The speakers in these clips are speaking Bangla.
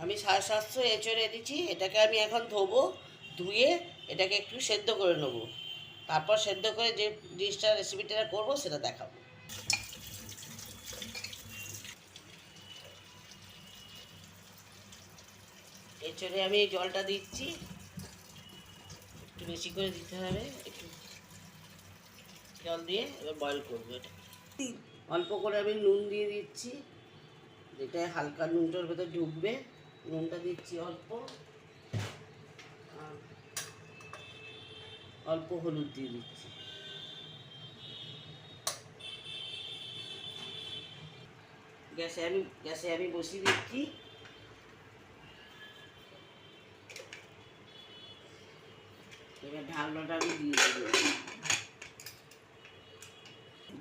আমি 750 এঁচড় দিচ্ছি। এটাকে আমি এখন ধোবো, ধুয়ে এটাকে একটু সেদ্ধ করে নেব। তারপর সেদ্ধ করে যে ডিশটা রেসিপিটা করবো সেটা দেখাবো। এঁচড়ে আমি এই জলটা দিচ্ছি, একটু বেশি করে দিতে হবে। একটু জল দিয়ে এবার বয়েল করবো এটা। অল্প করে আমি নুন দিয়ে দিচ্ছি, যেটা হালকা নুনটার ভেতর ঢুকবে। নুনটা দিচ্ছি অল্প, আর অল্প হলুদ দিয়ে দিচ্ছি। গ্যাসে আমি বসিয়ে দিচ্ছি। এবার ঢাকনাটা আমি দিয়ে দেবো,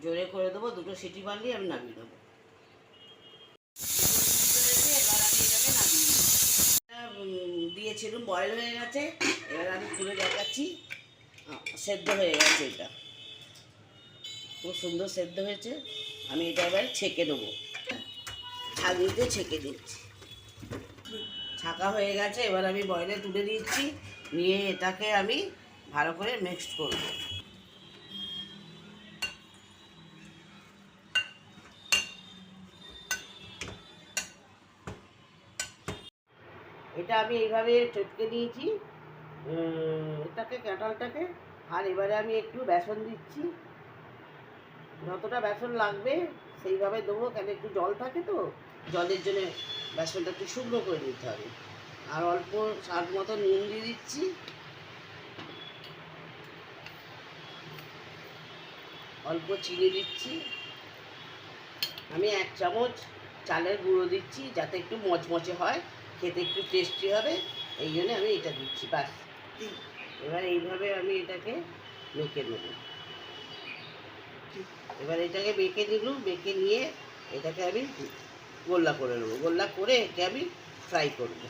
জোরে করে দেবো। দুটো সিটি মারলেই আমি নামিয়ে দেবো। এবার আমি এটাকে নামিয়ে দিয়েছিলাম, বয়েল হয়ে গেছে। এবার আমি খুলে দেখাচ্ছি, সেদ্ধ হয়ে গেছে। এটা খুব সুন্দর সেদ্ধ হয়েছে। আমি এটা এবার ছেঁকে দেবো, ছাঁকনিতে ছেঁকে দিচ্ছি। ছাঁকা হয়ে গেছে, এবার আমি বয়েলে তুলে দিচ্ছি। নিয়ে এটাকে আমি ভালো করে মিক্সড করব। এটা আমি এইভাবে চটকে নিয়েছি এটাকে, কাঁঠালটাকে। আর এবারে আমি একটু বেসন দিচ্ছি, যতটা বেসন লাগবে সেইভাবে দেবো, কেন একটু জল থাকে তো, জলের জন্য বেসনটা একটু শুকনো করে নিতে হবে। আর অল্প স্বাদ মতো নুন দিয়ে দিচ্ছি, অল্প চিনি দিচ্ছি। আমি 1 চামচ চালের গুঁড়ো দিচ্ছি, যাতে একটু মচমচে হয়, খেতে একটু টেস্টি হবে, এই জন্য আমি এটা দিচ্ছি। ব্যাস, এবার এইভাবে আমি এটাকে মেখে নেব। এবার এটাকে বেঁকে নিলাম, বেঁকে নিয়ে এটাকে আমি গোল্লা করে নেবো। গোল্লা করে একে আমি ফ্রাই করবো।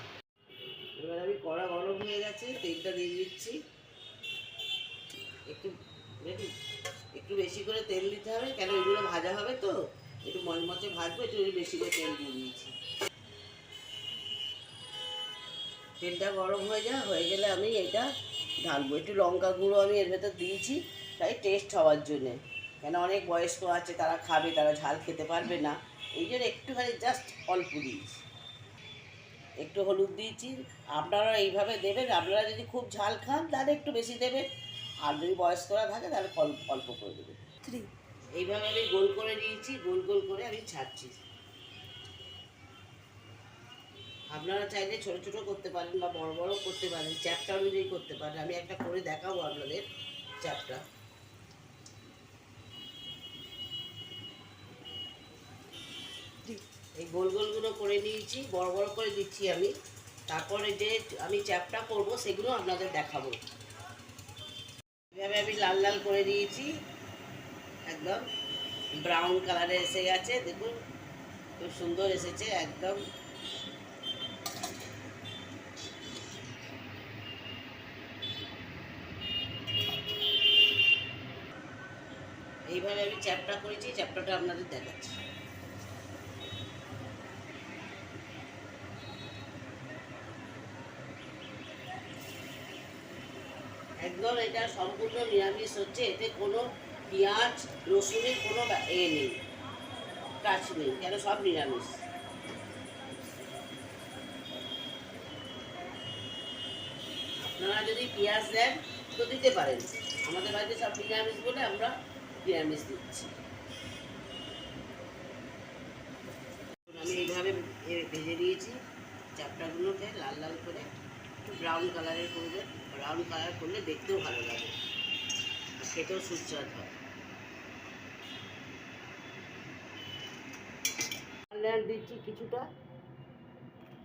এবার আমি কড়া গরম হয়ে গেছে, তেলটা দিয়ে দিচ্ছি। একটু একটু বেশি করে তেল দিতে হবে, কেন এগুলো ভাজা হবে তো, একটু মচমচে ভাজবো, একটু বেশি করে তেল দিয়ে দিয়েছি। তেলটা গরম হয়ে গেলে আমি এটা ঢালবো। একটু লঙ্কা গুঁড়ো আমি এর ভেতর দিয়েছি, তাই টেস্ট হওয়ার জন্যে। কেন অনেক বয়স্ক আছে, তারা খাবে, তারা ঝাল খেতে পারবে না, এই জন্য একটুখানি জাস্ট অল্প দিয়েছি। একটু হলুদ দিয়েছি। আপনারা এইভাবে দেবেন। আপনারা যদি খুব ঝাল খান তাহলে একটু বেশি দেবেন, আর যদি বয়স্করা থাকে তাহলে অল্প করে দেবেন। এইভাবে আমি গোল করে নিয়েছি, গোল গোল করে আমি ছাড়ছি। আপনারা চাইলে ছোট ছোট করতে পারেন বা বড় বড় করতে পারেন, চ্যাপটা অনুযায়ী করতে পারেন। আমি একটা করে দেখাবো আপনাদের চ্যাপটা। এই গোল গোলগুলো করে নিয়েছি, বড় বড় করে দিচ্ছি আমি। তারপরে যে আমি চ্যাপটা করব সেগুলো আপনাদের দেখাবো। এভাবে আমি লাল লাল করে দিয়েছি, একদম ব্রাউন কালারে এসে গেছে। দেখুন খুব সুন্দর এসেছে একদম। এইভাবে আমি চ্যাপটা করেছি, চ্যাপটাটা আপনাদের দেখাচ্ছি। একদম এটা সম্পূর্ণ নিরামিষ হচ্ছে, এতে কোনো পেঁয়াজ রসুনের কোনো নেই, কাজ নেই, কেন সব নিরামিষ। আপনারা যদি পেঁয়াজ দেন তো দিতে পারেন, আমাদের বাড়িতে সব নিরামিষ বলে আমরা নিরামিষ দিচ্ছি। আমি এইভাবে ভেজে দিয়েছি চাপটাগুলোকে লাল লাল করে, একটু ব্রাউন কালারের করবে। ব্রাউন কালার করলে দেখতেও ভালো লাগে আর খেতেও সুস্বাদ হয়। লেয়ার দিচ্ছি কিছুটা,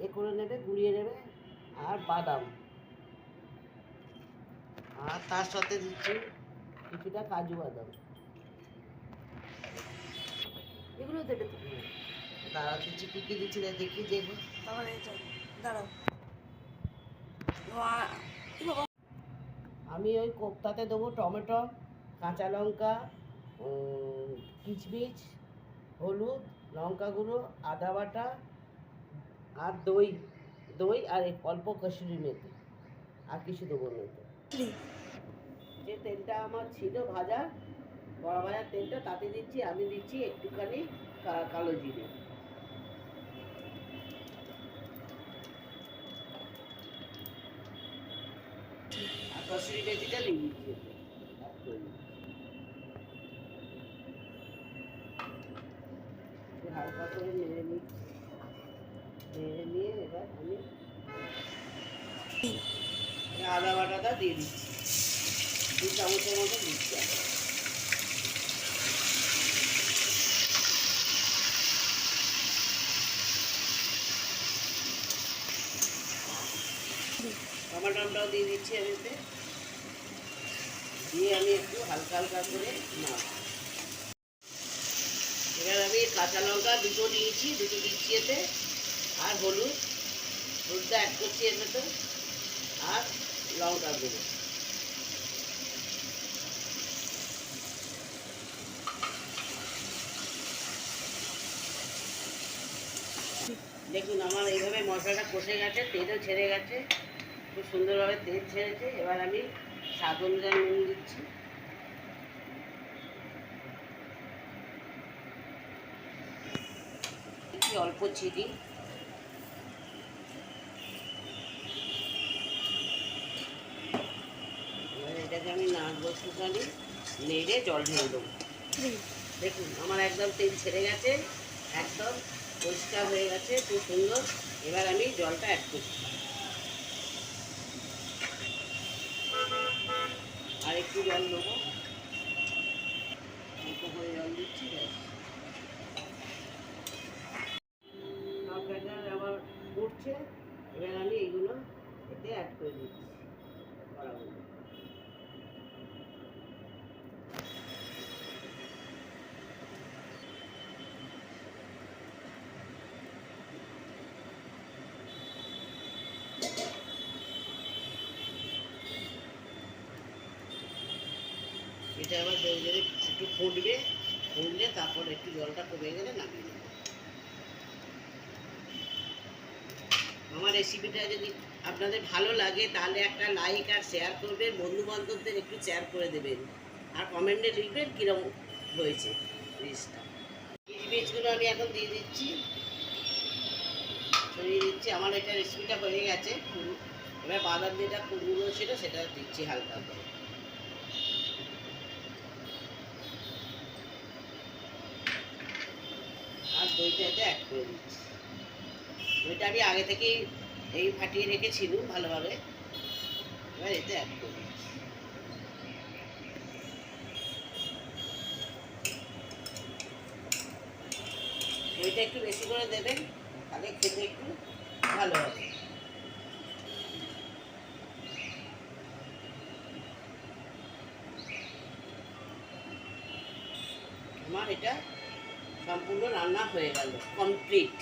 এ করে নেবে, গুঁড়িয়ে নেবে। আর বাদাম, আর তার সাথে দিচ্ছি কিছুটা কাজু বাদাম। এগুলো দেবে তো, দাঁড়াও দিচ্ছি, কী কী দিচ্ছি দেখি দেখবো। দাঁড়াও, আমি ওই কোপ্তাতে দেবো টমেটো, কাঁচা লঙ্কা, কিচমিচ, হলুদ, লঙ্কা গুঁড়ো, আদা বাটা আর দই দই আর অল্প কসুরি মেথি, আর কিছু দেবো না তো। যে তেলটা আমার ছিল ভাজা, বড়া ভাজার তেলটা তাতে দিচ্ছি, আমি দিচ্ছি একটুখানি কালো জিরে। আর কসুরি মেথিটা দিয়ে দিচ্ছি এতে। হালকা করে নেড়ে নিচ্ছি, নেড়ে নিয়ে এবার আমি আদা বাটাটা দিয়ে দিচ্ছি, 2 চামচের মতো দিচ্ছি। টমাটোটাও দিয়ে দিচ্ছি আমি এতে, দিয়ে আমি একটু হালকা হালকা করে নাড়ব। এবার আমি কাঁচা লঙ্কা দুটো নিয়েছি, দুটো দিচ্ছি এতে, আর হলুদটা অ্যাড করছি এর ভেতর, আর লঙ্কা গুঁড়ো। দেখুন আমার এইভাবে মশলাটা কষে গেছে, তেলও ছেড়ে গেছে, খুব সুন্দরভাবে তেল ছেড়েছে। এবার আমি স্বাদ অনুযায়ী নুন দিচ্ছি, অল্প চিনি, এবার এটাকে আমি নাড়বো, একটুখানি নেড়ে জল ঢেলে দেবো। দেখুন আমার একদম তেল ছেড়ে গেছে, একদম পরিষ্কার হয়ে গেছে, খুব সুন্দর। এবার আমি জলটা অ্যাড করছি, আর একটু জল দেবো, অল্প করে জল দিচ্ছি। তরকারিটা আবার উঠছে, এবার আমি এইগুলো এতে অ্যাড করে দিচ্ছি, বড়াগুলো। এটা আবার ধীরে ধীরে একটু ফুটবে, ফুটলে তারপর একটু জলটা কমে গেলে নামিয়ে নেব। আমার রেসিপিটা যদি আপনাদের ভালো লাগে তাহলে একটা লাইক আর শেয়ার করবেন, বন্ধু বান্ধবদের একটু শেয়ার করে দেবেন, আর কমেন্টে লিখবেন কীরকম হয়েছে ডিশটা। বীজগুলো আমি এখন দিয়ে দিচ্ছি, ছড়িয়ে দিচ্ছি। আমার এটা রেসিপিটা হয়ে গেছে। এবার বাদাম যেটা কুড়গুলো ছিল সেটা দিচ্ছি হালকা করে, আর দইটা এতে অ্যাড করে দিচ্ছি। দইটা আমি আগে থেকেই ফাটিয়ে রেখেছিলাম ভালোভাবে, এবার এতে অ্যাড করে দিচ্ছি। দইটা একটু বেশি করে দেবেন, তাহলে খেতে একটু ভালো হবে। আমার এটা সম্পূর্ণ রান্না হয়ে গেল, কমপ্লিট।